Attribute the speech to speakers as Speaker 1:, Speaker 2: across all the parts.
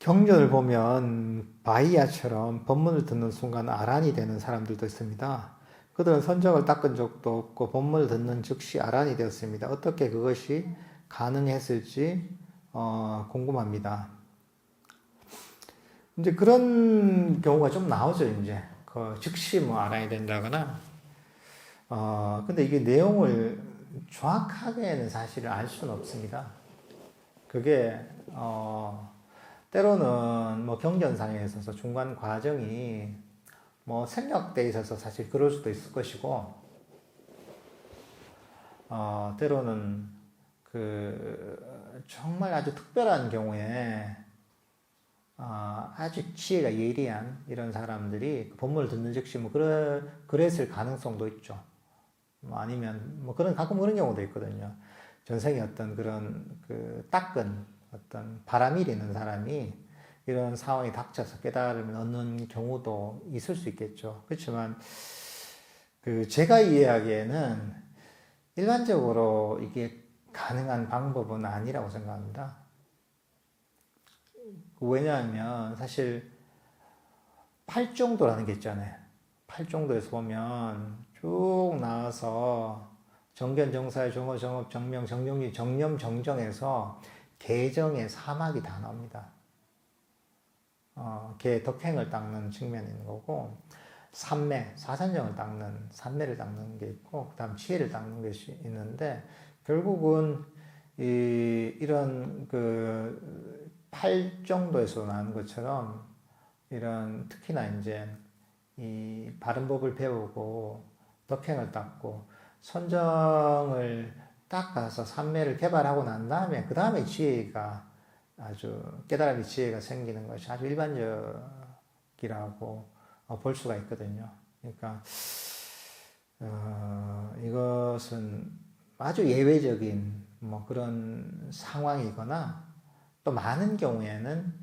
Speaker 1: 경전을 보면 바이야처럼 법문을 듣는 순간 아란이 되는 사람들도 있습니다. 그들은 선정을 닦은 적도 없고 법문을 듣는 즉시 아란이 되었습니다. 어떻게 그것이 가능했을지 궁금합니다. 이제 그런 경우가 좀 나오죠. 이제 그 즉시 뭐 아란이 된다거나. 근데 이게 내용을 정확하게는 사실은 알 수는 없습니다. 그게 때로는 뭐 경전상에 있어서 중간 과정이 뭐 생략돼 있어서 사실 그럴 수도 있을 것이고, 때로는 그 정말 아주 특별한 경우에 아주 지혜가 예리한 이런 사람들이 그 본문을 듣는 즉시 뭐 그랬을 가능성도 있죠. 뭐 아니면 뭐 가끔 그런 경우도 있거든요. 전생에 어떤 그런 그 닦은 어떤 바람이 있는 사람이 이런 상황이 닥쳐서 깨달음을 얻는 경우도 있을 수 있겠죠. 그렇지만 그 제가 이해하기에는 일반적으로 이게 가능한 방법은 아니라고 생각합니다. 왜냐하면 사실 팔정도라는 게 있잖아요. 팔정도에서 보면 쭉 나와서 정견, 정사의 정어, 정업, 정명, 정명리, 정념, 정정에서 개정의 사막이 다 나옵니다. 개 덕행을 닦는 측면이 있는 거고, 삼매, 사산정을 닦는, 삼매를 닦는 게 있고, 그 다음 지혜를 닦는 것이 있는데, 결국은 이런 그 팔정도에서 나는 것처럼 이런 특히나 이제 이 바른 법을 배우고 덕행을 닦고 선정을 닦아서 삼매를 개발하고 난 다음에 그 다음에 지혜가 아주 깨달음의 지혜가 생기는 것이 아주 일반적이라고 볼 수가 있거든요. 그러니까 이것은 아주 예외적인 뭐 그런 상황이거나 또 많은 경우에는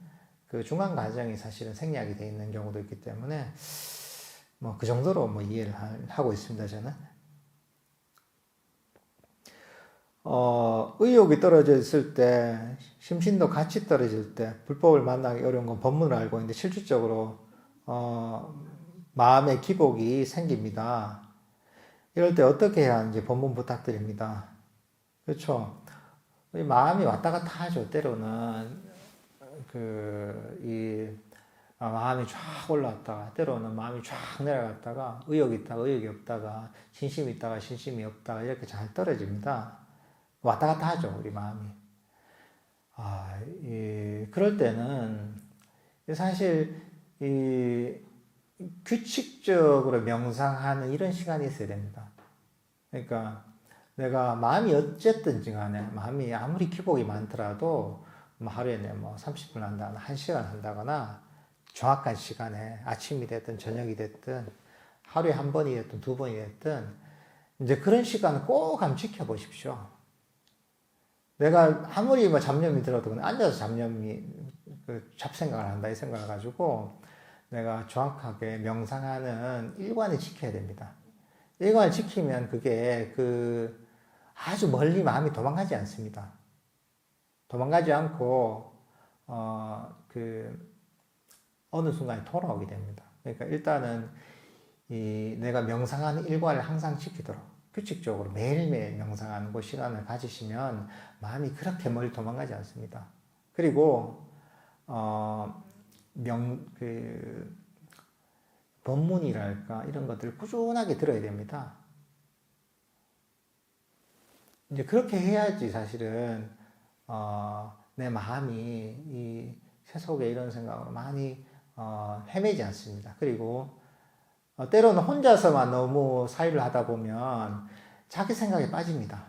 Speaker 1: 그 중간 과정이 사실은 생략이 되어 있는 경우도 있기 때문에 뭐 그 정도로 뭐 이해를 하고 있습니다, 저는. 의욕이 떨어져 있을 때, 심신도 같이 떨어질 때, 불법을 만나기 어려운 건 법문을 알고 있는데, 실질적으로, 마음의 기복이 생깁니다. 이럴 때 어떻게 해야 하는지 법문 부탁드립니다. 그렇죠? 마음이 왔다 갔다 하죠, 때로는. 마음이 쫙 올라왔다가, 때로는 마음이 쫙 내려갔다가, 의욕이 있다가, 의욕이 없다가, 신심이 있다가, 신심이 없다가, 이렇게 잘 떨어집니다. 왔다 갔다 하죠, 우리 마음이. 그럴 때는, 사실, 규칙적으로 명상하는 이런 시간이 있어야 됩니다. 그러니까, 내가 마음이 어쨌든지 간에, 마음이 아무리 기복이 많더라도, 뭐 하루에 뭐 30분 한다거나, 1시간 한다거나, 정확한 시간에 아침이 됐든 저녁이 됐든, 하루에 한 번이 됐든 두 번이 됐든, 이제 그런 시간을 꼭 한번 지켜보십시오. 내가 아무리 뭐 잡념이 들어도 앉아서 잡생각을 한다 이 생각을 가지고 내가 정확하게 명상하는 일관을 지켜야 됩니다. 일관을 지키면 그게 아주 멀리 마음이 도망가지 않습니다. 도망가지 않고 어느 순간에 돌아오게 됩니다. 그러니까 일단은 내가 명상하는 일과를 항상 지키도록 규칙적으로 매일매일 명상하는 그 시간을 가지시면 마음이 그렇게 멀리 도망가지 않습니다. 그리고 법문이랄까 이런 것들을 꾸준하게 들어야 됩니다. 이제 그렇게 해야지 사실은 내 마음이 이 세속의 이런 생각으로 많이 헤매지 않습니다. 그리고 때로는 혼자서만 너무 사유를 하다 보면 자기 생각에 빠집니다.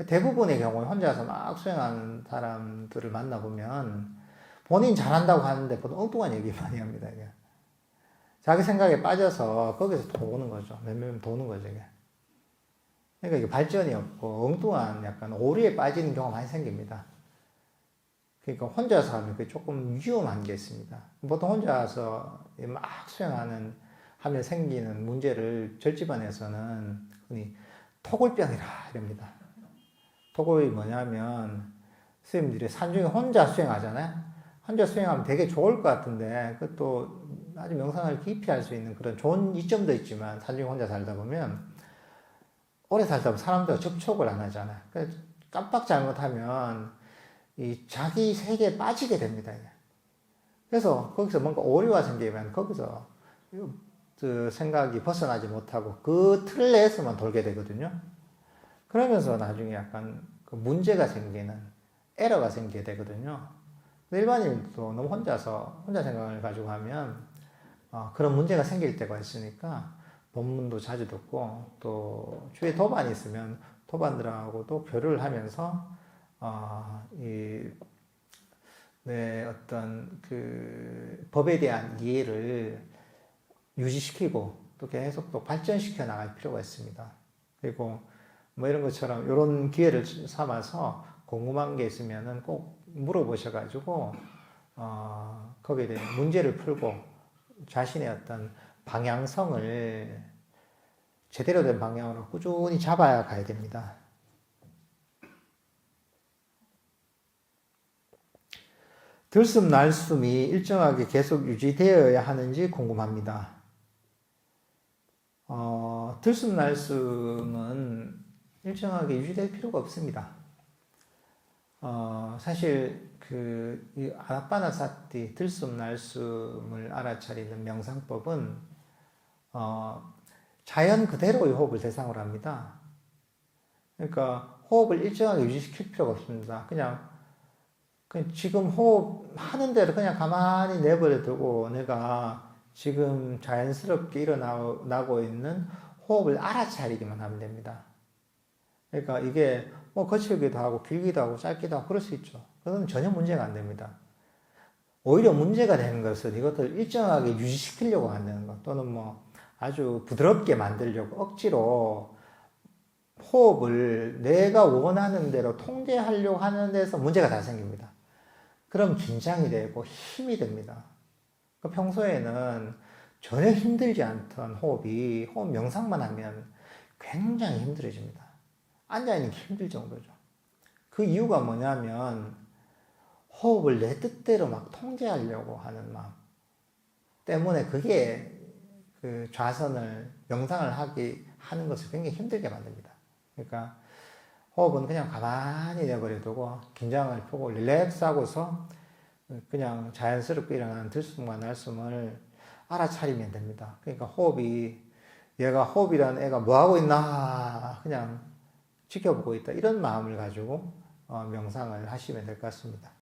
Speaker 1: 대부분의 경우에 혼자서 막 수행하는 사람들을 만나보면 본인 잘한다고 하는데 보통 엉뚱한 얘기 많이 합니다. 이게. 자기 생각에 빠져서 거기서 도는 거죠. 맴매면 도는 거죠. 이게. 그러니까 이게 발전이 없고 엉뚱한 약간 오류에 빠지는 경우가 많이 생깁니다. 그러니까 혼자서 하면 그게 조금 위험한 게 있습니다. 보통 혼자서 막 하면 생기는 문제를 절집안에서는 흔히 토골병이라 이럽니다. 토골이 뭐냐면 스님들이 산중에 혼자 수행하잖아요. 혼자 수행하면 되게 좋을 것 같은데 그것도 아주 명상을 깊이 할 수 있는 그런 좋은 이점도 있지만 나중에 혼자 살다 보면 오래 살다 보면 사람들과 접촉을 안 하잖아요. 그래서 깜빡 잘못하면 이 자기 세계에 빠지게 됩니다. 그래서 거기서 뭔가 오류가 생기면 거기서 그 생각이 벗어나지 못하고 그 틀 내에서만 돌게 되거든요. 그러면서 나중에 약간 그 문제가 생기는 에러가 생기게 되거든요. 일반인도 너무 혼자 생각을 가지고 하면 그런 문제가 생길 때가 있으니까 법문도 자주 듣고 또 주위에 도반이 있으면 도반들하고도 교류를 하면서 내 어떤 그 법에 대한 이해를 유지시키고 또 계속 또 발전시켜 나갈 필요가 있습니다. 그리고 뭐 이런 것처럼 이런 기회를 삼아서 궁금한 게 있으면은 꼭 물어보셔가지고 거기에 대한 문제를 풀고 자신의 어떤 방향성을 제대로 된 방향으로 꾸준히 잡아야 가야 됩니다. 들숨 날숨이 일정하게 계속 유지되어야 하는지 궁금합니다. 들숨 날숨은 일정하게 유지될 필요가 없습니다. 사실 이 아나파나사티 들숨 날숨을 알아차리는 명상법은 자연 그대로의 호흡을 대상으로 합니다. 그러니까 호흡을 일정하게 유지시킬 필요가 없습니다. 그냥 지금 호흡 하는 대로 그냥 가만히 내버려 두고 내가 지금 자연스럽게 일어나고 있는 호흡을 알아차리기만 하면 됩니다. 그러니까 이게 뭐 거칠기도 하고 길기도 하고 짧기도 하고 그럴 수 있죠. 그건 전혀 문제가 안 됩니다. 오히려 문제가 되는 것은 이것을 일정하게 유지시키려고 하는 것 또는 뭐 아주 부드럽게 만들려고 억지로 호흡을 내가 원하는 대로 통제하려고 하는 데서 문제가 다 생깁니다. 그럼 긴장이 되고 힘이 듭니다. 평소에는 전혀 힘들지 않던 호흡 명상만 하면 굉장히 힘들어집니다. 앉아있는 게 힘들 정도죠. 그 이유가 뭐냐면 호흡을 내 뜻대로 막 통제하려고 하는 마음 때문에 그게 그 좌선을, 명상을 하는 것을 굉장히 힘들게 만듭니다. 그러니까 호흡은 그냥 가만히 내버려두고 긴장을 푸고 릴렉스하고서 그냥 자연스럽게 일어나는 들숨과 날숨을 알아차리면 됩니다. 그러니까 얘가 호흡이라는 애가 뭐하고 있나 그냥 지켜보고 있다 이런 마음을 가지고 명상을 하시면 될 것 같습니다.